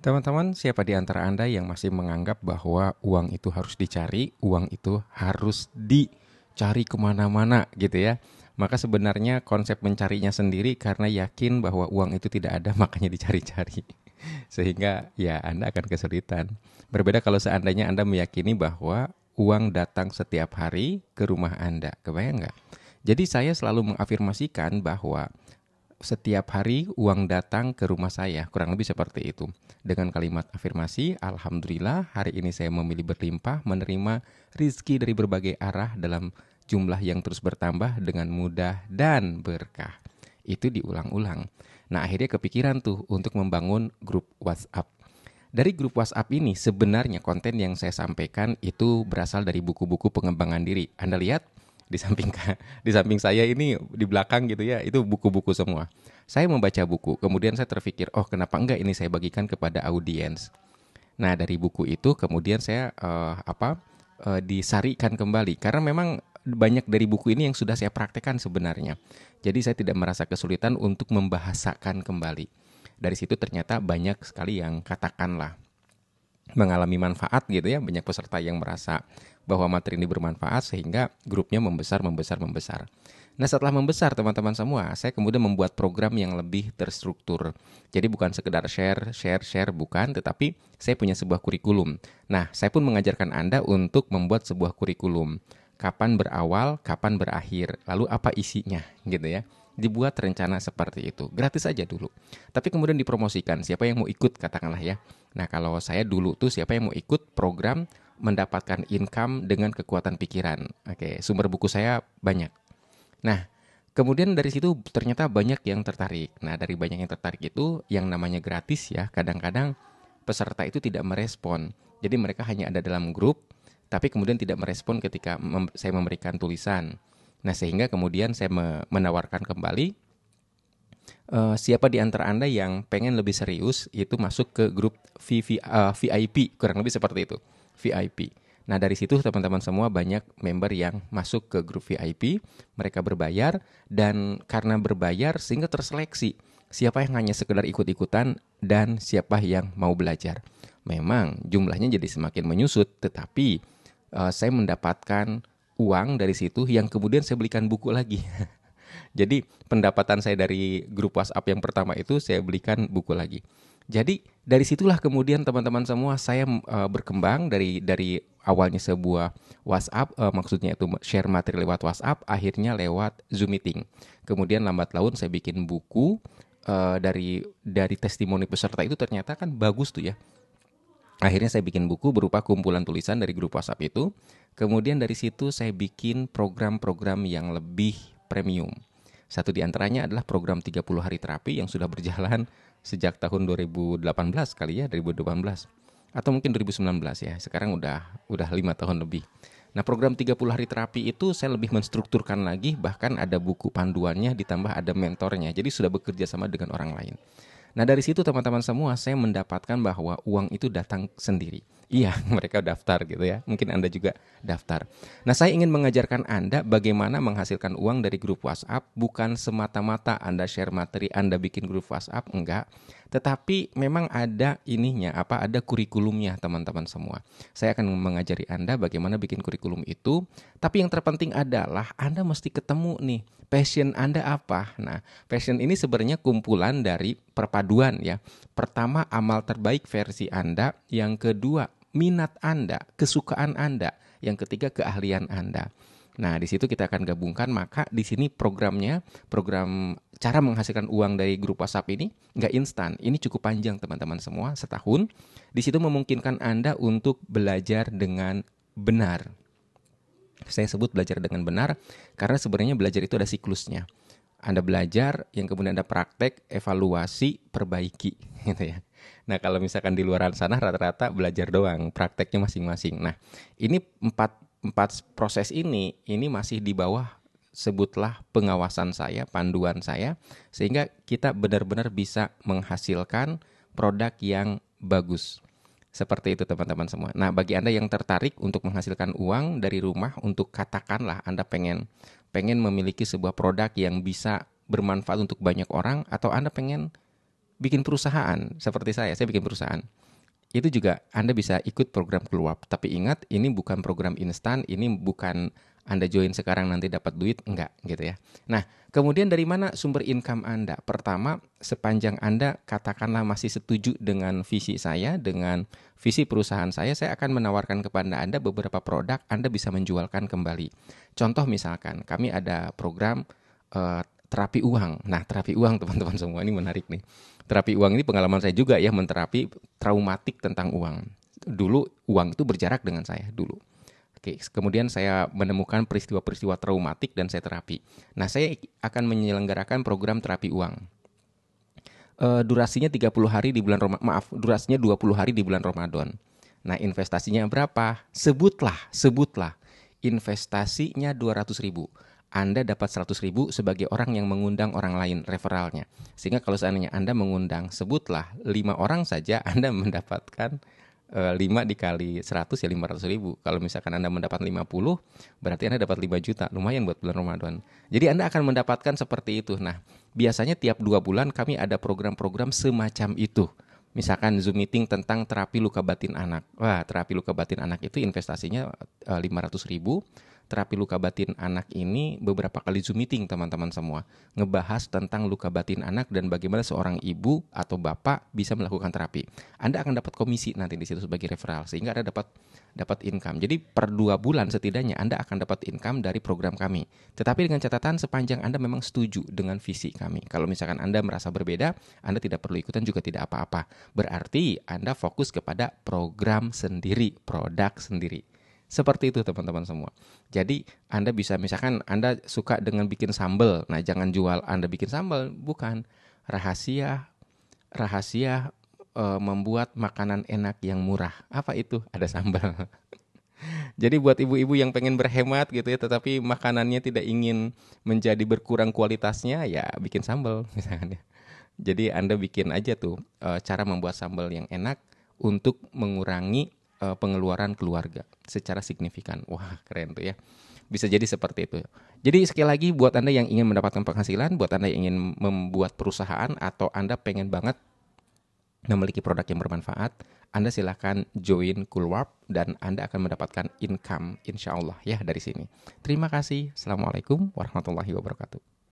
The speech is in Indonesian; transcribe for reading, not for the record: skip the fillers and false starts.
Teman-teman, siapa di antara Anda yang masih menganggap bahwa uang itu harus dicari, uang itu harus dicari kemana-mana gitu ya? Maka sebenarnya konsep mencarinya sendiri karena yakin bahwa uang itu tidak ada makanya dicari-cari. Sehingga ya Anda akan kesulitan. Berbeda kalau seandainya Anda meyakini bahwa uang datang setiap hari ke rumah Anda. Kebayang nggak? Jadi saya selalu mengafirmasikan bahwa setiap hari uang datang ke rumah saya, kurang lebih seperti itu. Dengan kalimat afirmasi, Alhamdulillah hari ini saya memilih berlimpah menerima rizki dari berbagai arah dalam jumlah yang terus bertambah dengan mudah dan berkah. Itu diulang-ulang. Nah akhirnya kepikiran tuh untuk membangun grup WhatsApp. Dari grup WhatsApp ini sebenarnya konten yang saya sampaikan itu berasal dari buku-buku pengembangan diri. Anda lihat di samping di samping saya ini di belakang gitu ya, itu buku-buku semua. Saya membaca buku, kemudian saya terpikir, oh kenapa enggak ini saya bagikan kepada audiens. Nah, dari buku itu kemudian saya disarikan kembali karena memang banyak dari buku ini yang sudah saya praktekkan sebenarnya. Jadi saya tidak merasa kesulitan untuk membahasakan kembali. Dari situ ternyata banyak sekali yang katakanlah mengalami manfaat gitu ya, banyak peserta yang merasa bahwa materi ini bermanfaat sehingga grupnya membesar membesar membesar. Nah, setelah membesar teman-teman semua, saya kemudian membuat program yang lebih terstruktur. Jadi bukan sekedar share bukan, tetapi saya punya sebuah kurikulum. Nah, saya pun mengajarkan Anda untuk membuat sebuah kurikulum. Kapan berawal, kapan berakhir, lalu apa isinya gitu ya. Dibuat rencana seperti itu. Gratis aja dulu. Tapi kemudian dipromosikan, siapa yang mau ikut katakanlah ya. Nah, kalau saya dulu tuh siapa yang mau ikut program mendapatkan income dengan kekuatan pikiran. Oke, sumber buku saya banyak. Nah, kemudian dari situ ternyata banyak yang tertarik. Nah, dari banyak yang tertarik itu yang namanya gratis ya, kadang-kadang peserta itu tidak merespon. Jadi mereka hanya ada dalam grup, tapi kemudian tidak merespon ketika saya memberikan tulisan. Nah, sehingga kemudian saya menawarkan kembali siapa di antara Anda yang pengen lebih serius itu masuk ke grup VIP, kurang lebih seperti itu, VIP. Nah dari situ teman-teman semua banyak member yang masuk ke grup VIP, mereka berbayar dan karena berbayar sehingga terseleksi siapa yang hanya sekedar ikut-ikutan dan siapa yang mau belajar. Memang jumlahnya jadi semakin menyusut, tetapi saya mendapatkan uang dari situ yang kemudian saya belikan buku lagi. Jadi pendapatan saya dari grup WhatsApp yang pertama itu saya belikan buku lagi. Jadi dari situlah kemudian teman-teman semua saya berkembang dari awalnya sebuah WhatsApp, maksudnya itu share materi lewat WhatsApp, akhirnya lewat Zoom meeting. Kemudian lambat laun saya bikin buku dari testimoni peserta itu ternyata kan bagus tuh ya. Akhirnya saya bikin buku berupa kumpulan tulisan dari grup WhatsApp itu. Kemudian dari situ saya bikin program-program yang lebih premium. Satu di antaranya adalah program 30 hari terapi yang sudah berjalan sejak tahun 2018 kali ya, 2018. Atau mungkin 2019 ya, sekarang udah 5 tahun lebih. Nah program 30 hari terapi itu saya lebih menstrukturkan lagi, bahkan ada buku panduannya ditambah ada mentornya. Jadi sudah bekerja sama dengan orang lain. Nah dari situ teman-teman semua saya mendapatkan bahwa uang itu datang sendiri. Iya, mereka daftar gitu ya. Mungkin Anda juga daftar. Nah, saya ingin mengajarkan Anda bagaimana menghasilkan uang dari grup WhatsApp, bukan semata-mata Anda share materi, Anda bikin grup WhatsApp, enggak. Tetapi memang ada ininya, ada kurikulumnya teman-teman semua. Saya akan mengajari Anda bagaimana bikin kurikulum itu, tapi yang terpenting adalah Anda mesti ketemu nih, passion Anda apa. Nah, passion ini sebenarnya kumpulan dari perpaduan ya. Pertama, amal terbaik versi Anda, yang kedua, minat Anda, kesukaan Anda, yang ketiga keahlian Anda. Nah, di situ kita akan gabungkan, maka di sini programnya, program cara menghasilkan uang dari grup WhatsApp ini nggak instan. Ini cukup panjang teman-teman semua, setahun. Di situ memungkinkan Anda untuk belajar dengan benar. Saya sebut belajar dengan benar karena sebenarnya belajar itu ada siklusnya. Anda belajar, yang kemudian Anda praktek, evaluasi, perbaiki, gitu ya. Nah, kalau misalkan di luar sana rata-rata belajar doang, prakteknya masing-masing. Nah, ini empat proses ini masih di bawah sebutlah pengawasan saya, panduan saya, sehingga kita benar-benar bisa menghasilkan produk yang bagus. Seperti itu teman-teman semua. Nah, bagi Anda yang tertarik untuk menghasilkan uang dari rumah, untuk katakanlah Anda pengen memiliki sebuah produk yang bisa bermanfaat untuk banyak orang, atau Anda pengen bikin perusahaan seperti saya bikin perusahaan. Itu juga Anda bisa ikut program keluar. Tapi ingat, ini bukan program instan, ini bukan Anda join sekarang nanti dapat duit, enggak gitu ya. Nah, kemudian dari mana sumber income Anda? Pertama, sepanjang Anda katakanlah masih setuju dengan visi saya, dengan visi perusahaan saya akan menawarkan kepada Anda beberapa produk Anda bisa menjualkan kembali. Contoh misalkan, kami ada program terapi uang. Nah, terapi uang teman-teman semua ini menarik nih. Terapi uang ini pengalaman saya juga ya, menterapi traumatik tentang uang. Dulu uang itu berjarak dengan saya dulu. Oke, kemudian saya menemukan peristiwa-peristiwa traumatik dan saya terapi. Nah, saya akan menyelenggarakan program terapi uang. Durasinya 30 hari di bulan durasinya 20 hari di bulan Ramadan. Nah, investasinya berapa? Sebutlah. Investasinya 200.000. Anda dapat 100.000 sebagai orang yang mengundang orang lain, referralnya. Sehingga kalau seandainya Anda mengundang, sebutlah 5 orang saja, Anda mendapatkan 5 dikali 100 ya 500.000. Kalau misalkan Anda mendapat 50, berarti Anda dapat 5 juta. Lumayan buat bulan Ramadan. Jadi Anda akan mendapatkan seperti itu. Nah, biasanya tiap 2 bulan kami ada program-program semacam itu. Misalkan Zoom meeting tentang terapi luka batin anak. Wah, terapi luka batin anak itu investasinya 500.000. Terapi luka batin anak ini beberapa kali Zoom meeting teman-teman semua. Ngebahas tentang luka batin anak dan bagaimana seorang ibu atau bapak bisa melakukan terapi. Anda akan dapat komisi nanti di situ sebagai referral sehingga Anda dapat income. Jadi per 2 bulan setidaknya Anda akan dapat income dari program kami. Tetapi dengan catatan sepanjang Anda memang setuju dengan visi kami. Kalau misalkan Anda merasa berbeda, Anda tidak perlu ikutan juga tidak apa-apa. Berarti Anda fokus kepada program sendiri, produk sendiri. Seperti itu teman-teman semua. Jadi Anda bisa misalkan Anda suka dengan bikin sambal. Nah, jangan jual Anda bikin sambal, bukan. Rahasia membuat makanan enak yang murah. Apa itu? Ada sambal. Jadi buat ibu-ibu yang pengen berhemat gitu ya, tetapi makanannya tidak ingin menjadi berkurang kualitasnya, ya bikin sambal misalkan ya. Jadi Anda bikin aja tuh cara membuat sambal yang enak untuk mengurangi pengeluaran keluarga secara signifikan. Wah, keren tuh ya. Bisa jadi seperti itu. Jadi sekali lagi buat Anda yang ingin mendapatkan penghasilan, buat Anda yang ingin membuat perusahaan atau Anda pengen banget memiliki produk yang bermanfaat, Anda silakan join Coolwarp dan Anda akan mendapatkan income insya Allah ya dari sini. Terima kasih. Assalamualaikum warahmatullahi wabarakatuh.